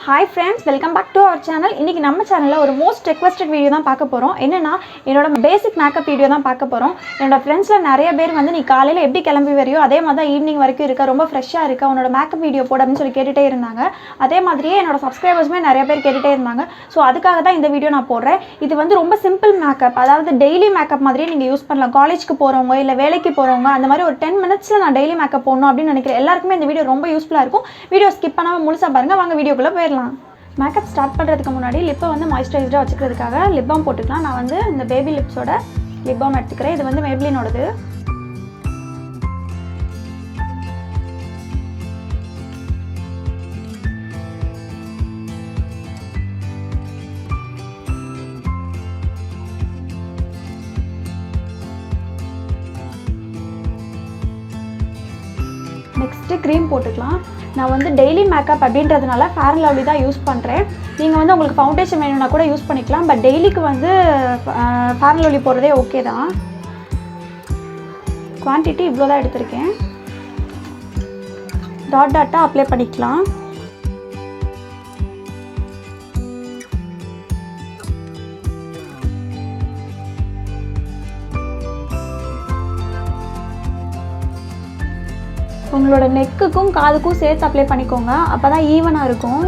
Hi friends, welcome back to our channel. இன்னைக்கு நம்ம சேனல்ல ஒரு most requested வீடியோ தான் பார்க்க போறோம். என்னன்னா என்னோட பேசிக் மேக்கப் வீடியோ தான் பார்க்க போறோம். என்னோட ஃப்ரெண்ட்ஸ்ல நிறைய பேர் வந்து நீ காலையில எப்படி கிளம்பி வரியோ அதே மாதிரி தான் ஈவினிங் வரைக்கும் இருக்க ரொம்ப ஃப்ரெஷ்ஷா இருக்க உன்னோட மேக்கப் வீடியோ போடு அப்படினு சொல்லி கேட்டுட்டே இருந்தாங்க. அதே மாதிரியே என்னோட சப்ஸ்கிரைபர்ஸ்மே நிறைய பேர் கேட்டுட்டே இருந்தாங்க. சோ அதுக்காக தான் இந்த வீடியோ நான் போடுறேன். இது வந்து ரொம்ப சிம்பிள் மேக்கப். அதாவது டெய்லி மேக்கப் மாதிரியே நீங்க யூஸ் பண்ணலாம். காலேஜ்க்கு போறவங்க இல்ல வேலைக்கு போறவங்க அந்த மாதிரி ஒரு 10 மினிட்ஸ்ல நான் டெய்லி மேக்கப் போடணும் அப்படி நினைக்கிறேன். எல்லாருக்குமே இந்த வீடியோ ரொம்ப யூஸ்ஃபுல்லா இருக்கும். வீடியோ ஸ்கிப் பண்ணாம முழுசா பாருங்க. வாங்க வீடியோக்குள்ள போயிரலாம். மேக்கப் ஸ்டார்ட் பண்ணுறதுக்கு முன்னாடி லிப்பை வந்து மாய்ஸ்சரைஸ்டாக வச்சுக்கிறதுக்காக லிப் பாம் போட்டுக்கலாம். நான் வந்து இந்த பேபி லிப்ஸோட லிப் பாம் எடுத்துக்கிறேன். இது வந்து மேப்ளினோடது. நெக்ஸ்ட்டு க்ரீம் போட்டுக்கலாம். நான் வந்து டெய்லி மேக்கப் அப்படின்றதுனால ஃபேர் அண்ட் லவ்லி தான் யூஸ் பண்ணுறேன். நீங்கள் வந்து உங்களுக்கு ஃபவுண்டேஷன் வேணும்னா கூட யூஸ் பண்ணிக்கலாம். பட் டெய்லிக்கு வந்து ஃபேர் அண்ட் லவ்லி போடுறதே ஓகே தான். குவான்டிட்டி இவ்வளோ தான் எடுத்திருக்கேன். டாட் டாட்டாக அப்ளை பண்ணிக்கலாம். உங்களோட நெக்குக்கும் காதுக்கும் சேர்த்து அப்ளை பண்ணிக்கோங்க. அப்போ தான் ஈவனாக இருக்கும்.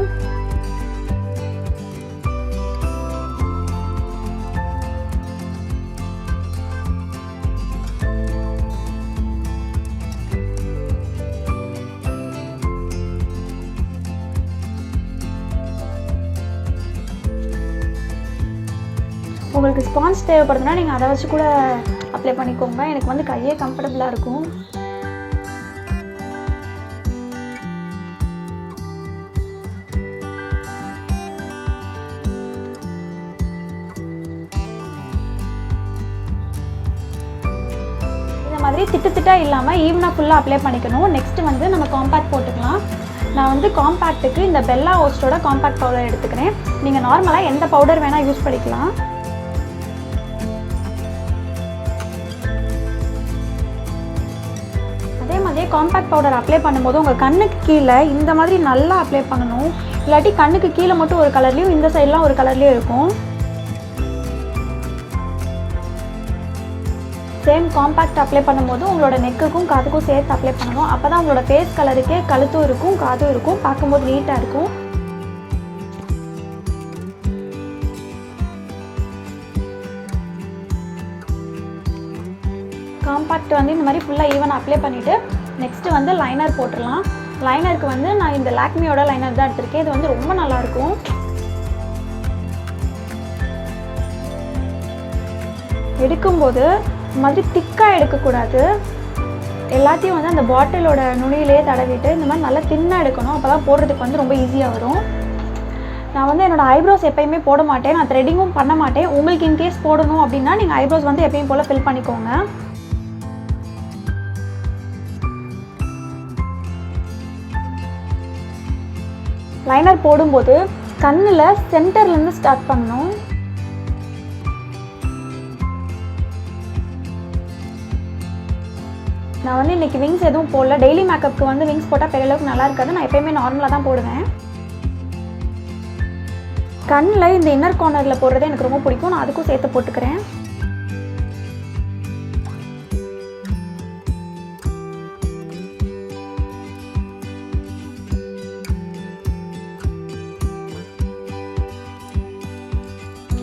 உங்களுக்கு ஸ்பான்ஸ் தேவைப்படுதுன்னா நீங்கள் அதை வச்சு கூட அப்ளை பண்ணிக்கோங்க. எனக்கு வந்து கையே கம்ஃபர்டபுளாக இருக்கும். மாதிரி திட்டா இல்லாமல் ஈவனாக ஃபுல்லாக அப்ளை பண்ணிக்கணும். நெக்ஸ்ட் வந்து நம்ம காம்பேக்ட் போட்டுக்கலாம். நான் வந்து காம்பேக்ட்டுக்கு இந்த பெல்லா ஓஸ்டோட காம்பேக்ட் பவுடர் எடுத்துக்கிறேன். நீங்கள் நார்மலாக எந்த பவுடர் வேணால் யூஸ் பண்ணிக்கலாம். அதே மாதிரியே காம்பேக்ட் பவுடர் அப்ளை பண்ணும்போது உங்கள் கண்ணுக்கு கீழே இந்த மாதிரி நல்லா அப்ளை பண்ணணும். இல்லாட்டி கண்ணுக்கு கீழே மட்டும் ஒரு கலர்லேயும் இந்த சைட்லாம் ஒரு கலர்லேயும் இருக்கும். சேம் காம்பேக்ட் அப்ளை பண்ணும்போது உங்களோட நெக்குக்கும் காதுக்கும் சேர்த்து அப்ளை பண்ணணும். அப்போ தான் உங்களோட ஃபேஸ் கலருக்கே கழுத்தும் இருக்கும் காதும் இருக்கும். பார்க்கும்போது நீட்டாக இருக்கும். காம்பேக்ட் வந்து இந்த மாதிரி ஃபுல்லாக ஈவனாக அப்ளை பண்ணிவிட்டு நெக்ஸ்ட்டு வந்து லைனர் போட்டுடலாம். லைனருக்கு வந்து நான் இந்த லாக்மியோட லைனர் தான் எடுத்திருக்கேன். இது வந்து ரொம்ப நல்லாயிருக்கும். எடுக்கும்போது இந்த மாதிரி திக்காக எடுக்கக்கூடாது. எல்லாத்தையும் வந்து அந்த பாட்டிலோட நுனியிலே தடவிட்டு இந்த மாதிரி நல்லா தின்னாக எடுக்கணும். அப்போ தான் போடுறதுக்கு வந்து ரொம்ப ஈஸியாக வரும். நான் வந்து என்னோடய ஐப்ரோஸ் எப்போயுமே போட மாட்டேன். நான் த்ரெட்டிங்கும் பண்ண மாட்டேன். உங்களுக்கு இன்கேஸ் போடணும் அப்படின்னா நீங்கள் ஐப்ரோஸ் வந்து எப்பயும் போல் ஃபில் பண்ணிக்கோங்க. லைனர் போடும்போது கண்ணில் சென்டர்லேருந்து ஸ்டார்ட் பண்ணணும். நான் வந்து இன்றைக்கி விங்ஸ் எதுவும் போடல. டெய்லி மேக்கப்புக்கு வந்து விங்ஸ் போட்டால் பெரிய அளவுக்கு நல்லா இருக்காது. நான் எப்போயுமே நார்மலாக தான் போடுவேன். கண்ணில் இந்த இன்னர் கார்னரில் போடுறது எனக்கு ரொம்ப பிடிக்கும். நான் அதுக்கும் சேர்த்து போட்டுக்கிறேன்.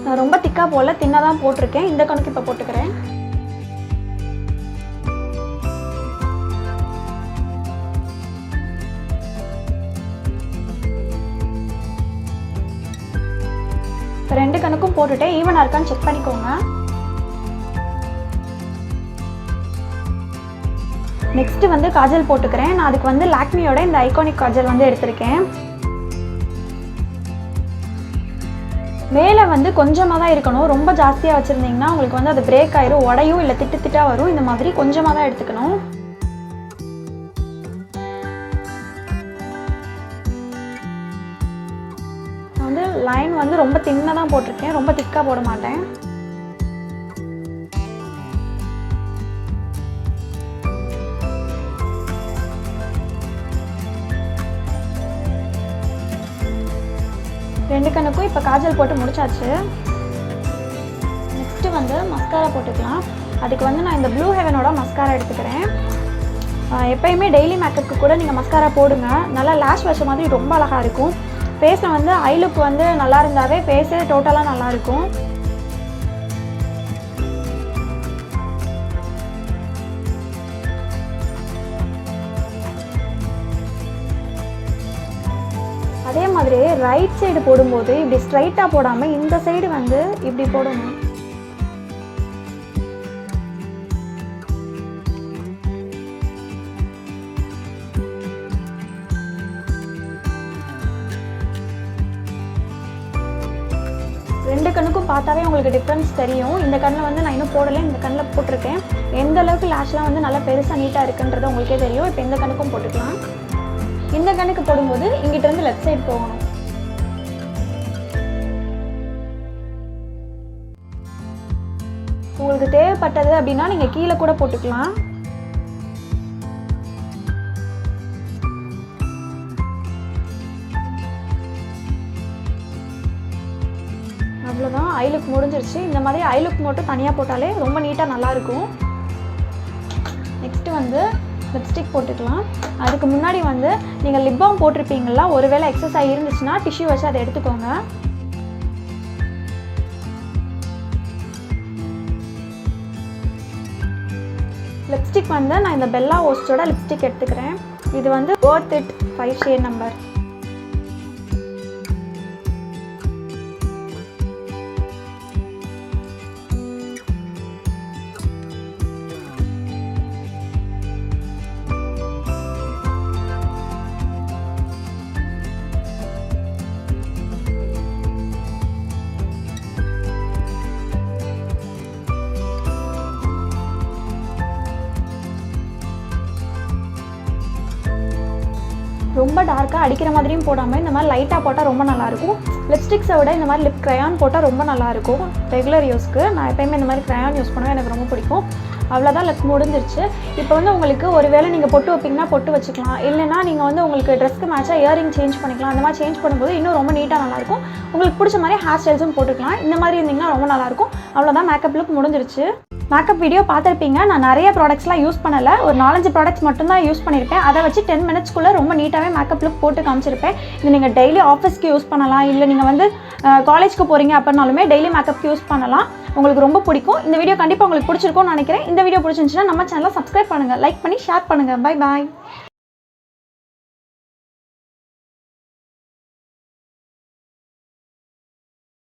நான் ரொம்ப திக்காக போடல, தின்னாக தான் போட்டிருக்கேன். இந்த கணக்கு இப்போ போட்டுக்கிறேன். ரெண்டு கணக்கும் போட்டுட்டு ஈவனாக இருக்கான்னு செக் பண்ணிக்கோங்க. நெக்ஸ்ட் வந்து காஜல் போட்டுக்கிறேன். நான் அதுக்கு வந்து லாக்மியோட இந்த ஐகானிக் காஜல் வந்து எடுத்திருக்கேன். மேலே வந்து கொஞ்சமாக தான் இருக்கணும். ரொம்ப ஜாஸ்தியாக வச்சுருந்தீங்கன்னா உங்களுக்கு வந்து அது பிரேக் ஆயிரும், உடையும் இல்லை திட்டாக வரும். இந்த மாதிரி கொஞ்சமாக தான் எடுத்துக்கணும். வந்து லைன் வந்து ரொம்ப தின்னாக தான் போட்டிருக்கேன். ரொம்ப திக்காக போட மாட்டேன். 2 கண்ணுக்கும் இப்போ காஜல் போட்டு முடிச்சாச்சு. நெக்ஸ்ட்டு வந்து மஸ்காரா போட்டுக்கலாம். அதுக்கு வந்து நான் இந்த ப்ளூ ஹெவனோட மஸ்காரா எடுத்துக்கிறேன். எப்பயுமே டெய்லி மேக்கப்புக்கு கூட நீங்கள் மஸ்காரா போடுங்க. நல்லா லேஷ் வச்ச மாதிரி ரொம்ப அழகாக இருக்கும். ஃபேஸில் வந்து ஐ லுக் வந்து நல்லா இருந்தாவே ஃபேஸே டோட்டலாக நல்லாயிருக்கும். அதே மாதிரி ரைட் சைடு போடும்போது இப்படி ஸ்ட்ரைட்டாக போடாமல் இந்த சைடு வந்து இப்படி போடணும். ரெண்டு கண்ணுக்கும் பார்த்தாவே உங்களுக்கு டிஃப்ரென்ஸ் தெரியும். இந்த கண்ணில் வந்து நான் இன்னும் போடலை, இந்த கண்ணில் போட்டிருக்கேன். எந்த அளவுக்கு லேஷ்லாம் வந்து நல்லா பெருசாக நீட்டாக இருக்குன்றது உங்களுக்கே தெரியும். இப்போ இந்த கண்ணுக்கும் போட்டுக்கலாம். இந்த கண்ணுக்கு போடும்போது இங்கிட்ட இருந்து லெஃப்ட் சைடு போகணும். உங்களுக்கு தேவைப்பட்டது அப்படின்னா நீங்கள் கீழே கூட போட்டுக்கலாம். அவ்வளோதான், ஐ லுக் முடிஞ்சிருச்சு. இந்த மாதிரி ஐ லுக் மட்டும் தனியாக போட்டாலே ரொம்ப நீட்டாக நல்லாயிருக்கும். நெக்ஸ்ட்டு வந்து லிப்ஸ்டிக் போட்டுக்கலாம். அதுக்கு முன்னாடி வந்து நீங்கள் லிப் பாம் போட்டிருப்பீங்களா, ஒருவேளை எக்ஸஸ் ஆகி இருந்துச்சுன்னா டிஷ்யூ வச்சு அதை எடுத்துக்கோங்க. லிப்ஸ்டிக் வந்து நான் இந்த பெல்லா ஓஸ்டோட லிப்ஸ்டிக் எடுத்துக்கிறேன். இது வந்து Worth It 5 ஷேட் நம்பர். ரொம்ப டார்க்காக அடிக்கிற மாதிரியும் போடாமல் இந்த மாதிரி லைட்டாக போட்டால் ரொம்ப நல்லாயிருக்கும். லிப்ஸ்டிக்ஸை விட இந்த மாதிரி லிப் க்ரையான் போட்டால் ரொம்ப நல்லாயிருக்கும். ரெகுலர் யூஸ்க்கு நான் எப்போயுமே இந்த மாதிரி க்ரையான் யூஸ் பண்ணுவேன், எனக்கு ரொம்ப பிடிக்கும். அவ்வளோதான், லுக் முடிஞ்சிருச்சு. இப்போ வந்து உங்களுக்கு ஒரு வேளை நீங்கள் பொட்டு வைப்பீங்கன்னா பொட்டு வச்சுக்கலாம். இல்லைனா நீங்கள் வந்து உங்களுக்கு ட்ரெஸ்க்கு மேட்சாக இயரிங் சேஞ்ச் பண்ணிக்கலாம். அந்த மாதிரி சேஞ்ச் பண்ணும்போது இன்னும் ரொம்ப நீட்டாக நல்லாயிருக்கும். உங்களுக்கு பிடிச்ச மாதிரி ஹேர் ஸ்டைல்ஸும் போட்டுக்கலாம். இந்த மாதிரி இருந்தீங்கன்னா ரொம்ப நல்லாயிருக்கும். அவ்வளோதான், மேக்கப் லுக் முடிஞ்சிருச்சு. மேக்கப் வீடியோ பார்த்துருப்பீங்க. நான் நிறைய ப்ராடக்ட்ஸ்லாம் யூஸ் பண்ணலை, ஒரு 4-5 ப்ராடக்ட்ஸ் மட்டும்தான் யூஸ் பண்ணியிருப்பேன். அதை வச்சு 10 மினிட்ஸ்க்குள்ளே ரொம்ப நீட்டாகவே மேக்கப் லுக் போட்டு காமிச்சிருப்பேன். இது நீங்கள் டெய்லி ஆஃபீஸ்க்கு யூஸ் பண்ணலாம், இல்லை நீங்கள் வந்து காலேஜ்க்கு போகிறீங்க அப்படின்னாலுமே டெய்லி மேக்கப்க்கு யூஸ் பண்ணலாம். உங்களுக்கு ரொம்ப பிடிக்கும். இந்த வீடியோ கண்டிப்பாக உங்களுக்கு பிடிச்சிருக்கும்னு நினைக்கிறேன். இந்த வீடியோ பிடிச்சிருந்துச்சுன்னா நம்ம சேனலை சப்ஸ்கிரைப் பண்ணுங்கள், லைக் பண்ணி ஷேர் பண்ணுங்கள். Bye bye.